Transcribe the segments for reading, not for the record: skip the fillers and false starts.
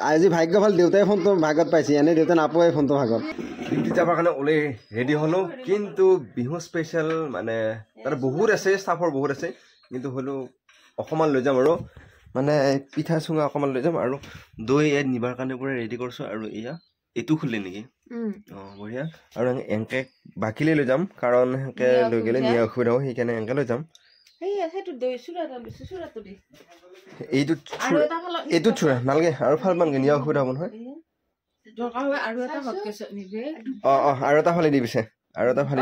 আজি ভাগ্য ভাল দেউতাই ফোনটো ভাগত পাইছে এনে দেউতা নাপায় ফোনটো ভাগত ডিউটি যাবৰ কাৰণে ওলাই ৰেডি হ'লো কিন্তু বিহু স্পেচিয়েল মানে তাতে বহুত আছে ষ্টাফৰ বহুত আছে কিন্তু হ'লেও অকণমান লৈ যাম আৰু মানে পিঠা চুঙা অকণমান লৈ যাম আৰু দৈ ইয়াত নিবাৰ কাৰণে পুৰা ৰেডি কৰিছোঁ আৰু এয়া এইটো খুলিলে নেকি বঢ়িয়া আৰু এনেকৈ বাকীলৈ লৈ যাম কাৰণ সেনেকৈ লৈ গ'লে নিয়া অসুবিধা হ'ব সেইকাৰণে এনেকৈ লৈ যাম এইটোত চুৰা নালাগে আৰু ভাল পানগে নিয়া অসুবিধা হ'ব নহয় আৰু এটা ফালি দি পিছে আৰু এটা ফালি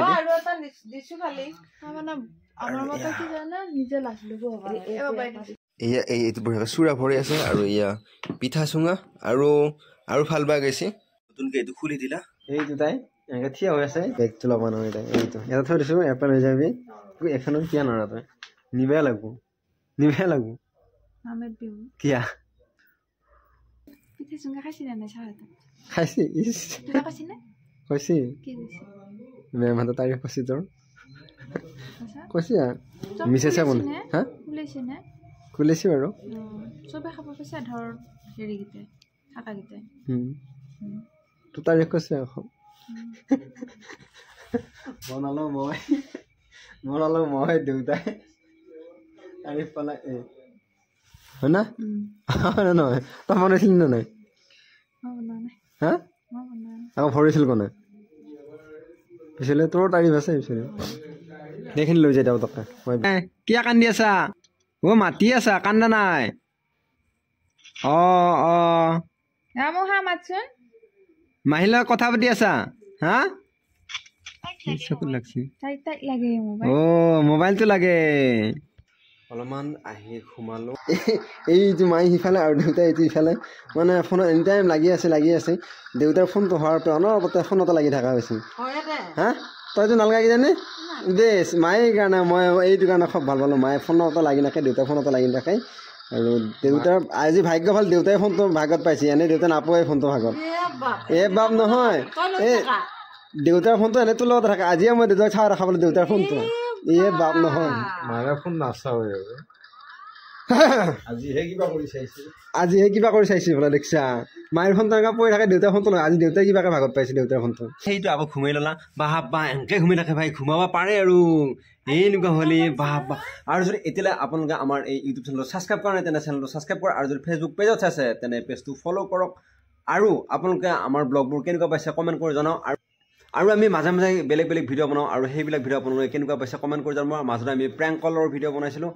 এয়া এইটো বঢ়িয়াকৈ চুৰা ভৰি আছে আৰু এয়া পিঠা চুঙা আৰু ভাল বাগ গৈছে নতুনকৈ এইটো খুলি দিলা এই দুটাই এনেকৈ থিয় হৈ আছে বেগটো ল'ব নহয় এইটো এটা থৈ দিছোঁ ইয়াৰ পৰা লৈ যাবি এখনত কিয় নৰা তই নিবাই লাগব কিয়া খাইছি কৈছি মেমহঁতে তাৰিখ কৈছি তোৰ কৈছি মিছেছে বোলে হা খুলিছি বাৰু তোৰ তাৰিখ কৈছে আকৌ বনালো মই দেউতাই তাৰিখ পালা হয় না নহয় তই বনাইছিলি নে নাই হা আকৌ ভৰিছিল কোনে পিছলে তোৰ তাৰিখ আছে পিছলে সেইখিনি লৈ যাই দিওঁ তোকে কিয় কান্দি আছা মাতি আছা কান্দা নাই মাহিলা কথা পাতি আছা হা মোবাইলটো লাগে অলপমান আহি সোমালো এইটো মায়ে সিফালে আৰু দেউতাই এইটো ইফালে মানে ফোনত এনি টাইম লাগি আছে দেউতাৰ ফোনটো হোৱাৰ পৰা অনবৰতে ফোনতে লাগি থকা হৈছে হা তইতো নালগা কিজানি বেছ মায়ে কাৰণে মই এইটো কাৰণে খুব ভাল পালোঁ মায়ে ফোনতে লাগি নাথাকে দেউতাৰ ফোনতে লাগি নাথাকে আৰু দেউতাৰ আজি ভাগ্য ভাল দেউতাই ফোনটো ভাগত পাইছে এনে দেউতা নাপায় ফোনটো ভাগত বাপ নহয় এই দেউতাৰ ফোনটো এনেতো লগত থাকে আজিয়ে মই দেউতাক চাই ৰখাবলৈ দেউতাৰ ফোনটো বাপ নহয় মাৰে ফোন নাচাওঁ আজিহে কিবা কৰি চাইছে বোলে দেখিছা মায়েৰ ফোনটো এনেকৈ পৰি থাকে দেউতাৰ ফোনটো নহয় আজি দেউতাই কিবাকে ভাগত পাইছে দেউতাৰ ফোনটো সেইটো আকৌ ঘুমাই ল'লা বা এনেকৈ ঘুমাই থাকে ভাই ঘুমাব পাৰে আৰু এনেকুৱা হ'লে আৰু যদি এতিয়ালৈ আপোনালোকে আমাৰ এই ইউটিউব চেনেলটো ছাবস্ক্ৰাইব কৰা নাই তেনে চেনেলটো ছাবস্ক্ৰাইব কৰক আৰু যদি ফেচবুক পেজত চাইছে তেনে পেজটো ফ'ল' কৰক আৰু আপোনালোকে আমাৰ ব্লগবোৰ কেনেকুৱা পাইছে কমেণ্ট কৰি জনাওক আৰু আমি মাজে বেলেগ ভিডিঅ' বনাওঁ আৰু সেইবিলাক ভিডিঅ' আপোনালোকে কেনেকুৱা পাইছে কমেণ্ট কৰি জনাব মাজতে আমি প্ৰেংক কলৰ ভিডিঅ' বনাইছিলোঁ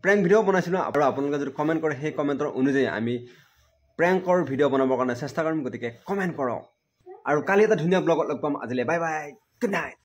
প্ৰেংক ভিডিঅ' বনাইছিলোঁ আৰু আপোনালোকে যদি কমেণ্ট কৰে সেই কমেণ্টৰ অনুযায়ী আমি প্ৰেংকৰ ভিডিঅ' বনাবৰ কাৰণে চেষ্টা কৰিম গতিকে কমেণ্ট কৰক আৰু কালি এটা ধুনীয়া ব্লগত লগ পাম আজিলৈ বাই গুড নাইট